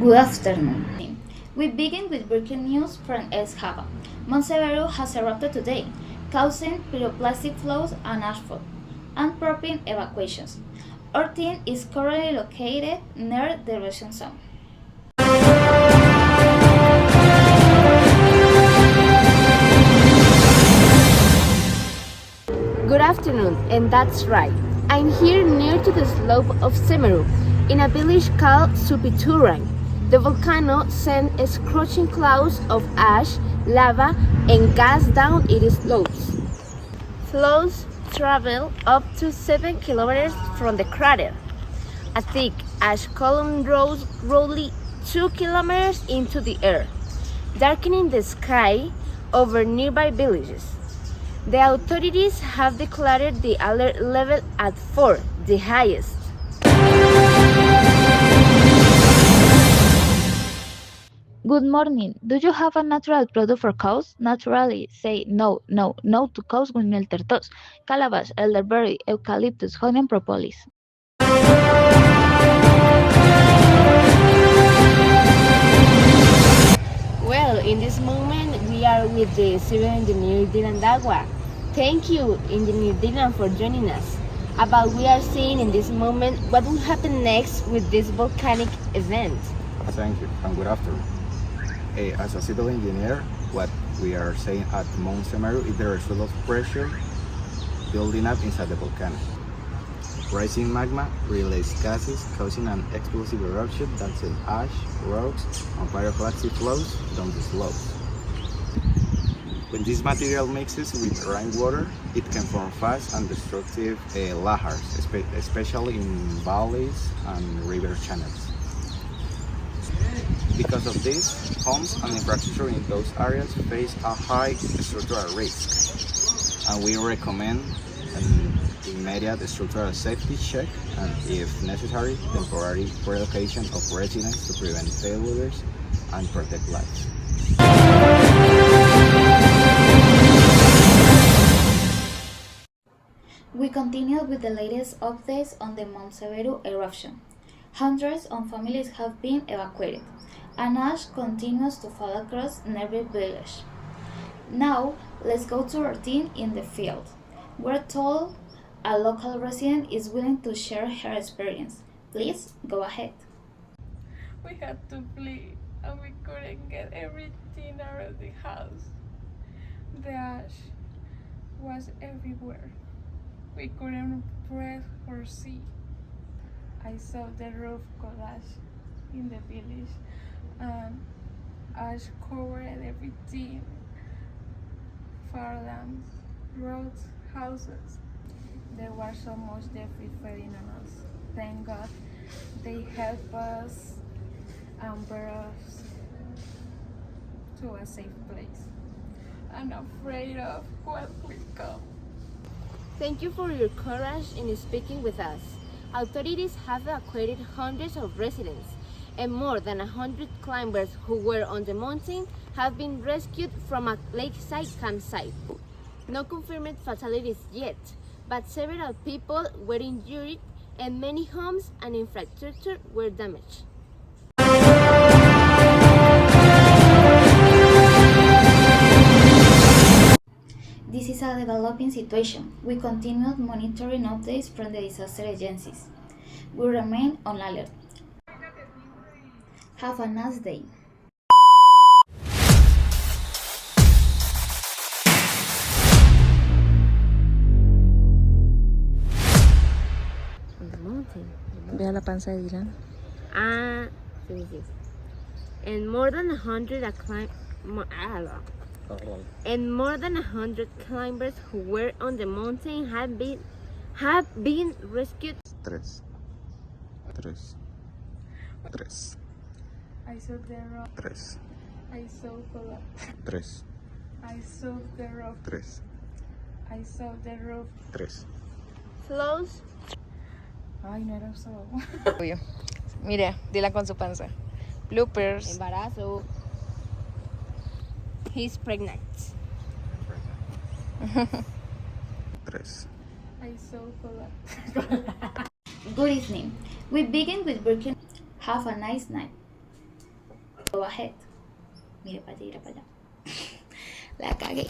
Good afternoon. We begin with breaking news from El Java. Mount Semeru has erupted today, causing pyroclastic flows and ashfall, and prompting evacuations. Our team is currently located near the eruption zone. Good afternoon, and that's right. I'm here near to the slope of Semeru, in a village called Supituran. The volcano sent scorching clouds of ash, lava, and gas down its slopes. Flows travel up to 7 kilometers from the crater. A thick ash column rose roughly 2 kilometers into the air, darkening the sky over nearby villages. The authorities have declared the alert level at 4, the highest. Good morning. Do you have a natural product for cows? Naturally, say no, no, no to cows with miltertos, calabash, elderberry, eucalyptus, honey, and propolis. Well, in this moment, we are with the civil engineer Dylan Dagwa. Thank you, Engineer Dylan, for joining us. About we are seeing in this moment what will happen next with this volcanic event. Thank you, and good afternoon. As a civil engineer, what we are saying at Mount Semeru is the result of pressure building up inside the volcano. Rising magma releases gases, causing an explosive eruption that sends ash, rocks, and pyroclastic flows down the slopes. When this material mixes with rainwater, it can form fast and destructive lahars, especially in valleys and river channels. Because of this, homes and infrastructure in those areas face a high structural risk, and we recommend an immediate structural safety check and, if necessary, temporary relocation of residents to prevent failures and protect lives. We continue with the latest updates on the Mount Semeru eruption. Hundreds of families have been evacuated, and ash continues to fall across nearby village. Now, let's go to our team in the field. We're told a local resident is willing to share her experience. Please go ahead. We had to flee and we couldn't get everything out of the house. The ash was everywhere. We couldn't breathe or see. I saw the roof collapse in the village and ash covered everything. Farmlands, roads, houses. There was so much debris falling on us. Thank God they helped us and brought us to a safe place. I'm afraid of what will come. Thank you for your courage in speaking with us. Authorities have evacuated hundreds of residents, and more than 100 climbers who were on the mountain have been rescued from a lakeside campsite. No confirmed fatalities yet, but several people were injured and many homes and infrastructure were damaged. This is a developing situation. We continue monitoring updates from the disaster agencies. We remain on alert. Have a nice day. On the mountain. Ve a la panza de Dylan. Sí. And more than 100 and more than 100 climbers who were on the mountain have been rescued. Tres. I saw the rock. Tres. I saw collapse. Tres. I saw the roof. Tres. I saw the roof. Tres. Flows. Ay, no era eso. Obvio. Mira, Dylan con su panza. Bloopers. Embarazo. He's pregnant. Tres. I saw collapse. Good evening. We begin with breaking. Have a nice night. Go ahead. Mire para allá, mire para allá. La cagué.